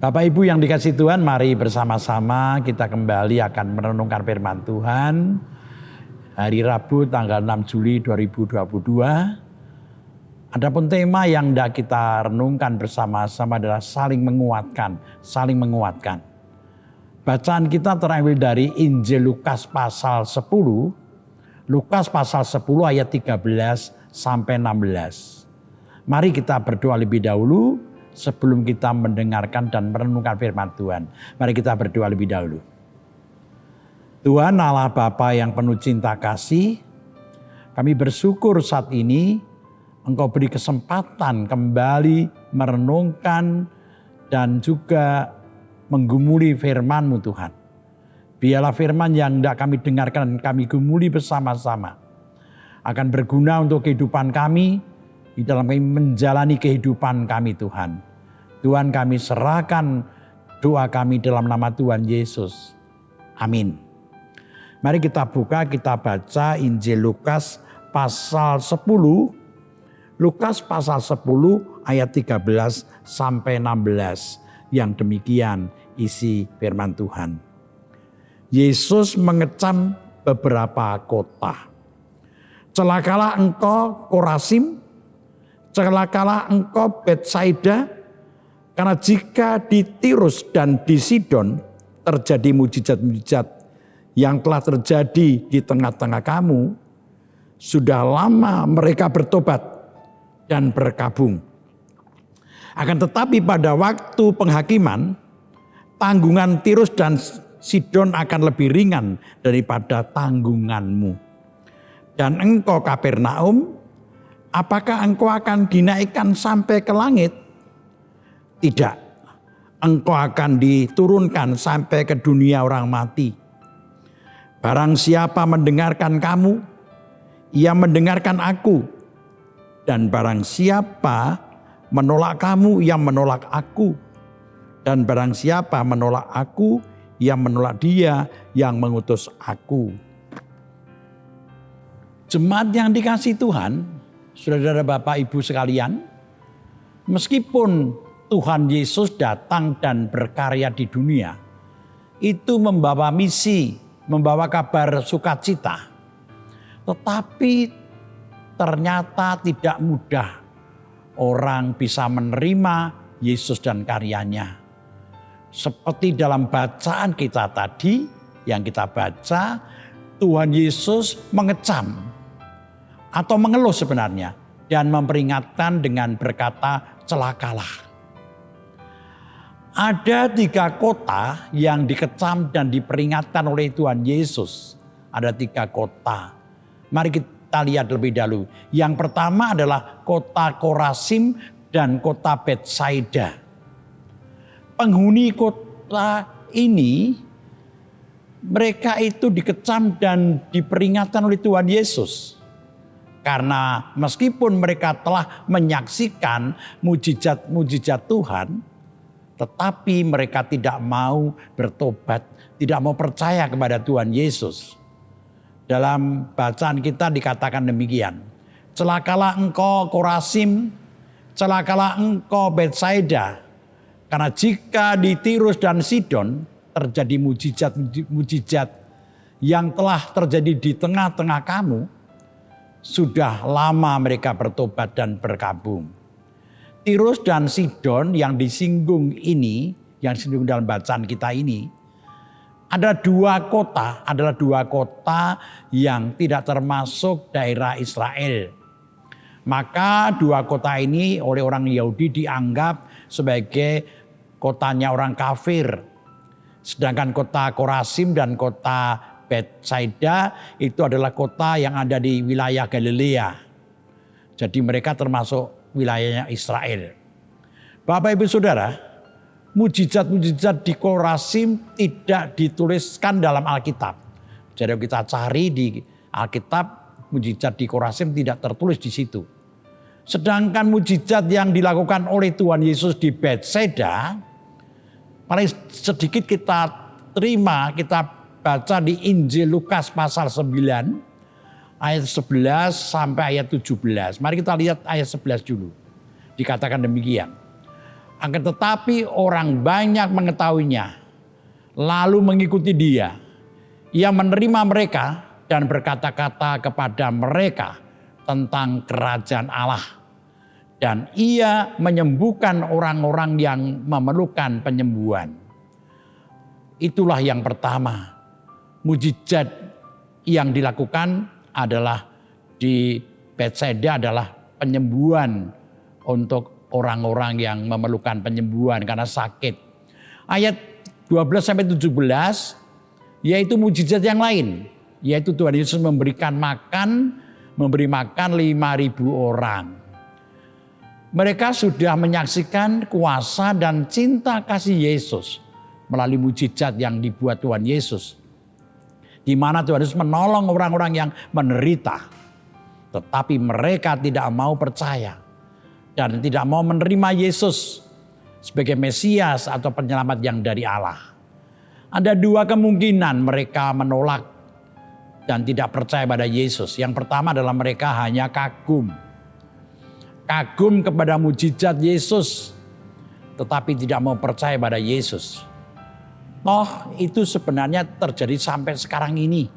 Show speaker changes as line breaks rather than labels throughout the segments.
Bapak Ibu yang dikasihi Tuhan, mari bersama-sama kita kembali akan merenungkan firman Tuhan. Hari Rabu tanggal 6 Juli 2022. Adapun tema yang hendak kita renungkan bersama-sama adalah saling menguatkan. Bacaan kita terambil dari Injil Lukas pasal 10. Lukas pasal 10 ayat 13 sampai 16. Mari kita berdoa lebih dahulu sebelum kita mendengarkan dan merenungkan firman Tuhan. Mari kita berdoa lebih dahulu. Tuhan Allah Bapa yang penuh cinta kasih, kami bersyukur saat ini Engkau beri kesempatan kembali merenungkan dan juga menggumuli firman-Mu Tuhan. Biarlah firman yang hendak kami dengarkan dan kami gumuli bersama-sama akan berguna untuk kehidupan kami, di dalam kami menjalani kehidupan kami Tuhan. Tuhan kami serahkan doa kami dalam nama Tuhan Yesus. Amin. Mari kita buka, kita baca Injil Lukas pasal 10. Lukas pasal 10 ayat 13 sampai 16. Yang demikian isi firman Tuhan. Yesus mengecam beberapa kota. Celakalah engkau Korazim, celakalah engkau Betsaida, karena jika di Tirus dan di Sidon terjadi mujizat-mujizat yang telah terjadi di tengah-tengah kamu, sudah lama mereka bertobat dan berkabung. Akan tetapi pada waktu penghakiman, tanggungan Tirus dan Sidon akan lebih ringan daripada tanggunganmu. Dan engkau Kapernaum, apakah engkau akan dinaikkan sampai ke langit? Tidak, engkau akan diturunkan sampai ke dunia orang mati. Barang siapa mendengarkan kamu, ia mendengarkan aku. Dan barang siapa menolak kamu, ia menolak aku. Dan barang siapa menolak aku, ia menolak dia yang mengutus aku. Jemaat yang dikasihi Tuhan, saudara Bapak Ibu sekalian, meskipun Tuhan Yesus datang dan berkarya di dunia, itu membawa misi, membawa kabar sukacita. Tetapi ternyata tidak mudah orang bisa menerima Yesus dan karyanya. Seperti dalam bacaan kita tadi, yang kita baca, Tuhan Yesus mengecam atau mengeluh sebenarnya, dan memperingatkan dengan berkata, celakalah. Ada 3 kota yang dikecam dan diperingatkan oleh Tuhan Yesus. Ada 3 kota. Mari kita lihat lebih dahulu. Yang pertama adalah kota Korazim dan kota Betsaida. Penghuni kota ini, mereka itu dikecam dan diperingatkan oleh Tuhan Yesus. Karena meskipun mereka telah menyaksikan mujizat-mujizat Tuhan, tetapi mereka tidak mau bertobat, tidak mau percaya kepada Tuhan Yesus. Dalam bacaan kita dikatakan demikian. Celakalah engkau Korazim, celakalah engkau Betsaida. Karena jika di Tirus dan Sidon terjadi mujizat-mujizat yang telah terjadi di tengah-tengah kamu, sudah lama mereka bertobat dan berkabung. Tirus dan Sidon yang disinggung ini, yang disinggung dalam bacaan kita ini, adalah 2 kota yang tidak termasuk daerah Israel. Maka 2 kota ini oleh orang Yahudi dianggap sebagai kotanya orang kafir. Sedangkan kota Korazim dan kota Betsaida itu adalah kota yang ada di wilayah Galilea. Jadi mereka termasuk wilayahnya Israel. Bapak Ibu Saudara, mujizat-mujizat di Korazim tidak dituliskan dalam Alkitab. Jadi kita cari di Alkitab, mujizat di Korazim tidak tertulis di situ. Sedangkan mujizat yang dilakukan oleh Tuhan Yesus di Betsaida, paling sedikit kita terima, kita baca di Injil Lukas pasal 9 ayat 11 sampai ayat 17. Mari kita lihat ayat 11 dulu. Dikatakan demikian. Akan tetapi orang banyak mengetahuinya, lalu mengikuti dia. Ia menerima mereka dan berkata-kata kepada mereka tentang kerajaan Allah. Dan ia menyembuhkan orang-orang yang memerlukan penyembuhan. Itulah yang pertama. Mujizat yang dilakukan adalah di Betsaida adalah penyembuhan untuk orang-orang yang memerlukan penyembuhan karena sakit. Ayat 12-17 yaitu mujizat yang lain. Yaitu Tuhan Yesus memberi makan 5.000 orang. Mereka sudah menyaksikan kuasa dan cinta kasih Yesus melalui mujizat yang dibuat Tuhan Yesus. Di mana Tuhan Yesus menolong orang-orang yang menderita. Tetapi mereka tidak mau percaya. Dan tidak mau menerima Yesus sebagai Mesias atau penyelamat yang dari Allah. Ada dua kemungkinan mereka menolak dan tidak percaya pada Yesus. Yang pertama adalah mereka hanya kagum. Kagum kepada mujizat Yesus. Tetapi tidak mau percaya pada Yesus. Toh itu sebenarnya terjadi sampai sekarang ini.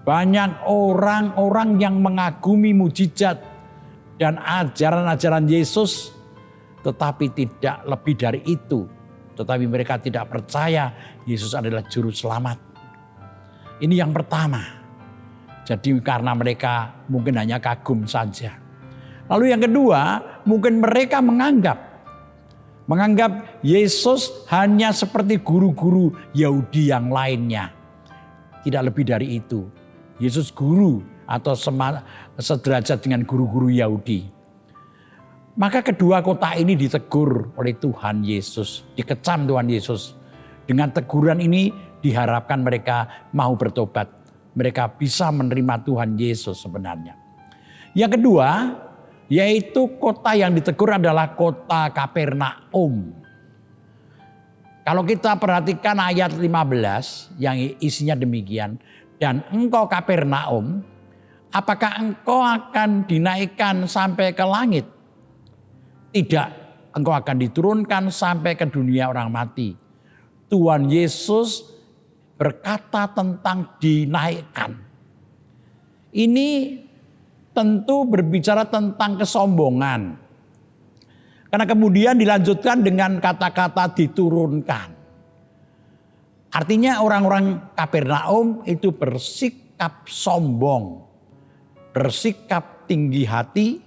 Banyak orang-orang yang mengagumi mujizat dan ajaran-ajaran Yesus. Tetapi tidak lebih dari itu. Tetapi mereka tidak percaya Yesus adalah juru selamat. Ini yang pertama. Jadi karena mereka mungkin hanya kagum saja. Lalu yang kedua, mungkin mereka menganggap Yesus hanya seperti guru-guru Yahudi yang lainnya. Tidak lebih dari itu. Yesus guru atau sederajat dengan guru-guru Yahudi. Maka kedua kota ini ditegur oleh Tuhan Yesus, dikecam Tuhan Yesus. Dengan teguran ini diharapkan mereka mau bertobat. Mereka bisa menerima Tuhan Yesus sebenarnya. Yang kedua, yaitu kota yang ditegur adalah kota Kapernaum. Kalau kita perhatikan ayat 15 yang isinya demikian. Dan engkau Kapernaum, apakah engkau akan dinaikkan sampai ke langit? Tidak, engkau akan diturunkan sampai ke dunia orang mati. Tuhan Yesus berkata tentang dinaikkan. Ini tentu berbicara tentang kesombongan. Karena kemudian dilanjutkan dengan kata-kata diturunkan. Artinya orang-orang Kapernaum itu bersikap sombong. Bersikap tinggi hati.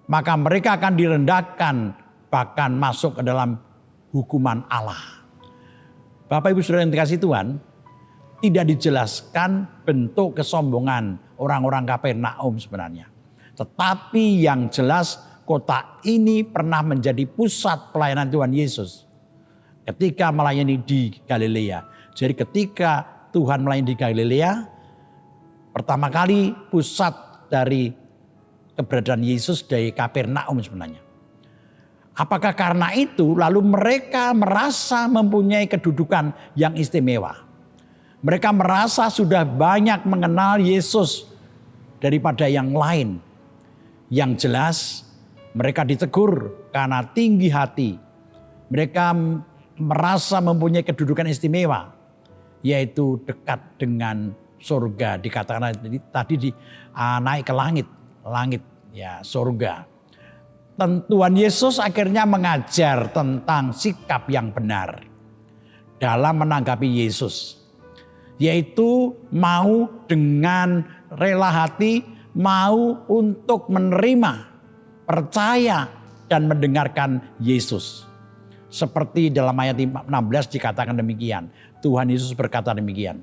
Maka mereka akan direndahkan, bahkan masuk ke dalam hukuman Allah. Bapak Ibu Saudara yang dikasihi Tuhan, tidak dijelaskan bentuk kesombongan orang-orang Kapernaum sebenarnya. Tetapi yang jelas kota ini pernah menjadi pusat pelayanan Tuhan Yesus. Ketika melayani di Galilea. Jadi ketika Tuhan melayani di Galilea, pertama kali pusat dari keberadaan Yesus dari Kapernaum sebenarnya. Apakah karena itu lalu mereka merasa mempunyai kedudukan yang istimewa. Mereka merasa sudah banyak mengenal Yesus daripada yang lain. Yang jelas mereka ditegur karena tinggi hati. Mereka merasa mempunyai kedudukan istimewa. Yaitu dekat dengan surga. Dikatakan tadi naik ke langit. Langit ya surga. Tuhan Yesus akhirnya mengajar tentang sikap yang benar dalam menanggapi Yesus. Yaitu mau dengan rela hati, mau untuk menerima, percaya dan mendengarkan Yesus. Seperti dalam ayat 16 dikatakan demikian. Tuhan Yesus berkata demikian.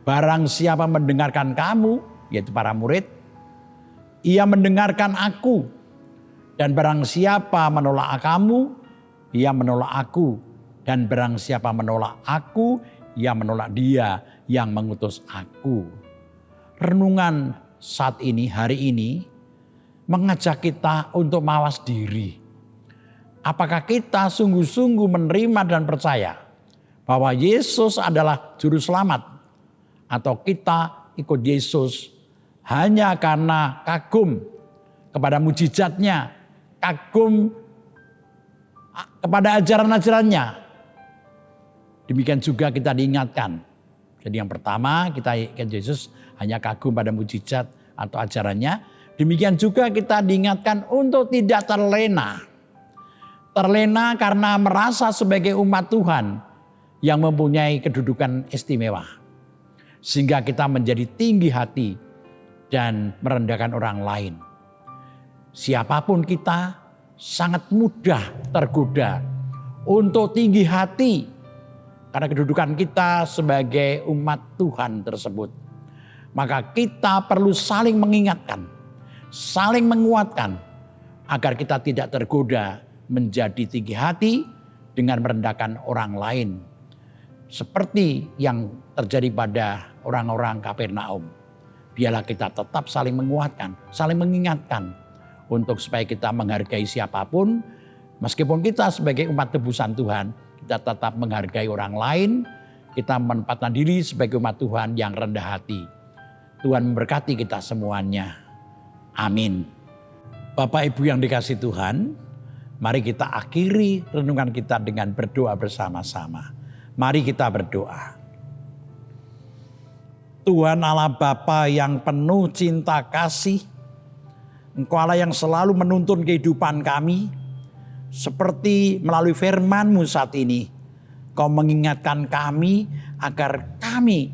Barang siapa mendengarkan kamu, yaitu para murid, ia mendengarkan aku. Dan barang siapa menolak kamu, ia menolak aku. Dan barang siapa menolak aku, ia menolak dia yang mengutus aku. Renungan saat ini, hari ini, mengajak kita untuk mawas diri. Apakah kita sungguh-sungguh menerima dan percaya bahwa Yesus adalah juru selamat? Atau kita ikut Yesus hanya karena kagum kepada mujizatnya, kagum kepada ajaran-ajarannya. Demikian juga kita diingatkan. Jadi yang pertama kita ingat Yesus hanya kagum pada mujizat atau ajarannya. Demikian juga kita diingatkan untuk tidak terlena. Terlena karena merasa sebagai umat Tuhan yang mempunyai kedudukan istimewa. Sehingga kita menjadi tinggi hati dan merendahkan orang lain. Siapapun kita sangat mudah tergoda untuk tinggi hati karena kedudukan kita sebagai umat Tuhan tersebut. Maka kita perlu saling mengingatkan, saling menguatkan agar kita tidak tergoda menjadi tinggi hati dengan merendahkan orang lain. Seperti yang terjadi pada orang-orang Kapernaum. Biarlah kita tetap saling menguatkan, saling mengingatkan untuk supaya kita menghargai siapapun. Meskipun kita sebagai umat tebusan Tuhan, kita tetap menghargai orang lain. Kita menempatkan diri sebagai umat Tuhan yang rendah hati. Tuhan memberkati kita semuanya. Amin. Bapak Ibu yang dikasihi Tuhan, mari kita akhiri renungan kita dengan berdoa bersama-sama. Mari kita berdoa. Tuhan Allah Bapa yang penuh cinta kasih, Engkau Allah yang selalu menuntun kehidupan kami, seperti melalui firman-Mu saat ini, Kau mengingatkan kami agar kami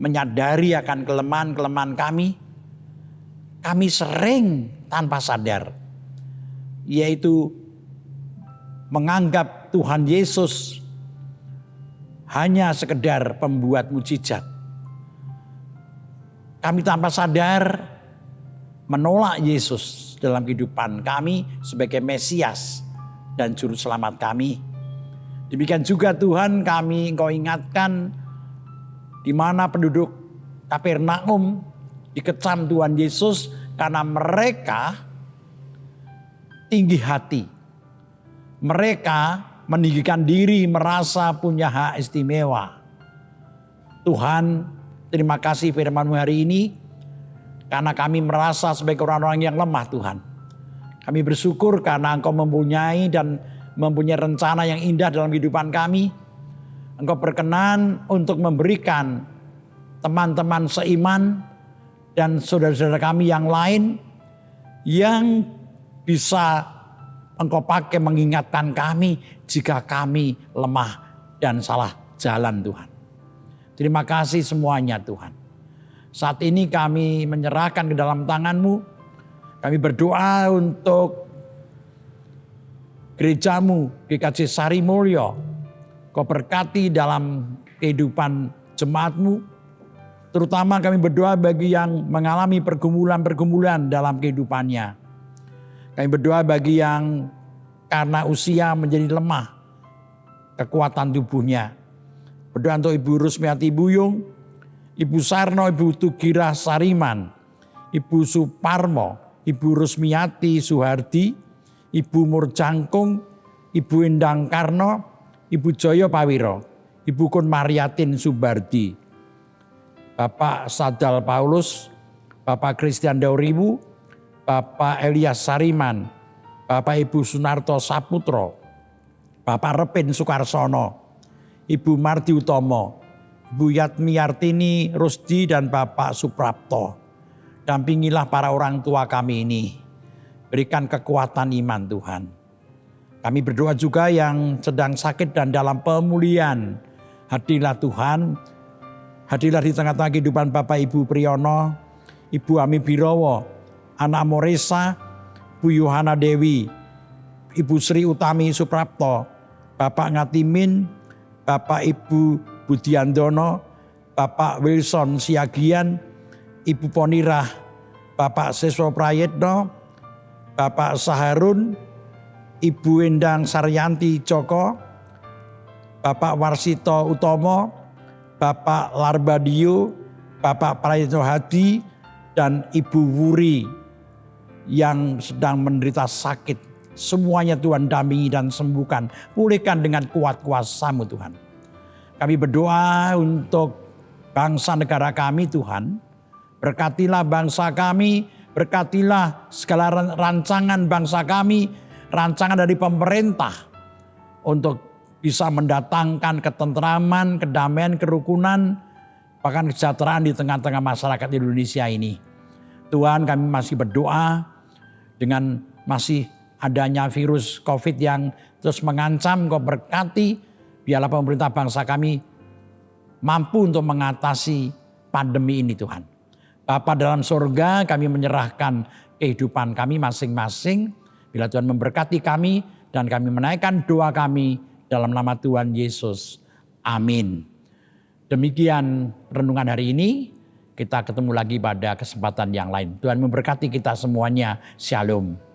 menyadari akan kelemahan-kelemahan kami. Kami sering tanpa sadar, yaitu menganggap Tuhan Yesus hanya sekedar pembuat mujizat. Kami tanpa sadar menolak Yesus dalam kehidupan kami sebagai Mesias dan Juru Selamat kami. Demikian juga Tuhan kami Engkau ingatkan di mana penduduk Kapernaum dikecam Tuhan Yesus karena mereka tinggi hati. Mereka meninggikan diri merasa punya hak istimewa. Tuhan, terima kasih firman-Mu hari ini karena kami merasa sebagai orang-orang yang lemah Tuhan. Kami bersyukur karena Engkau mempunyai dan mempunyai rencana yang indah dalam kehidupan kami. Engkau berkenan untuk memberikan teman-teman seiman dan saudara-saudara kami yang lain yang bisa Engkau pakai mengingatkan kami jika kami lemah dan salah jalan Tuhan. Terima kasih semuanya Tuhan. Saat ini kami menyerahkan ke dalam tangan-Mu. Kami berdoa untuk gereja-Mu, GKJ Sarimulyo. Kau berkati dalam kehidupan jemaat-Mu. Terutama kami berdoa bagi yang mengalami pergumulan-pergumulan dalam kehidupannya. Kami berdoa bagi yang karena usia menjadi lemah kekuatan tubuhnya. Berdoa untuk Ibu Rusmiati Buyung, Ibu Sarno, Ibu Tugira Sariman, Ibu Suparmo, Ibu Rusmiati Suhardi, Ibu Murjangkung, Ibu Endang Karno, Ibu Joyo Pawiro, Ibu Kun Mariatin Subardi, Bapak Sadal Paulus, Bapak Christian Dauribu, Bapak Elias Sariman, Bapak Ibu Sunarto Saputro, Bapak Repin Sukarsono, Ibu Mardi Utomo, Ibu Yatmi Artini Rusdi dan Bapak Suprapto. Dampingilah para orang tua kami ini. Berikan kekuatan iman Tuhan. Kami berdoa juga yang sedang sakit dan dalam pemulihan. Hadirlah Tuhan. Hadirlah di tengah-tengah kehidupan Bapak Ibu Priyono, Ibu Ami Birowo, Anak Moresa, Bu Yohana Dewi, Ibu Sri Utami Suprapto, Bapak Ngatimin, Bapak Ibu Budiandono, Bapak Wilson Siagian, Ibu Ponirah, Bapak Seswo Prayetno, Bapak Saharun, Ibu Endang Saryanti Joko, Bapak Warsito Utomo, Bapak Larbadio, Bapak Prayetno Hadi, dan Ibu Wuri yang sedang menderita sakit. Semuanya Tuhan dampingi dan sembuhkan. Pulihkan dengan kuat kuasa-Mu Tuhan. Kami berdoa untuk bangsa negara kami Tuhan. Berkatilah bangsa kami. Berkatilah segala rancangan bangsa kami. Rancangan dari pemerintah. untuk bisa mendatangkan ketentraman, kedamaian, kerukunan, bahkan kesejahteraan di tengah-tengah masyarakat Indonesia ini. Tuhan, kami masih berdoa dengan masih adanya virus COVID yang terus mengancam, Engkau berkati, biarlah pemerintah bangsa kami mampu untuk mengatasi pandemi ini Tuhan. Bapa dalam surga, kami menyerahkan kehidupan kami masing-masing. Bila Tuhan memberkati kami dan kami menaikkan doa kami dalam nama Tuhan Yesus. Amin. Demikian renungan hari ini. Kita ketemu lagi pada kesempatan yang lain. Tuhan memberkati kita semuanya. Shalom.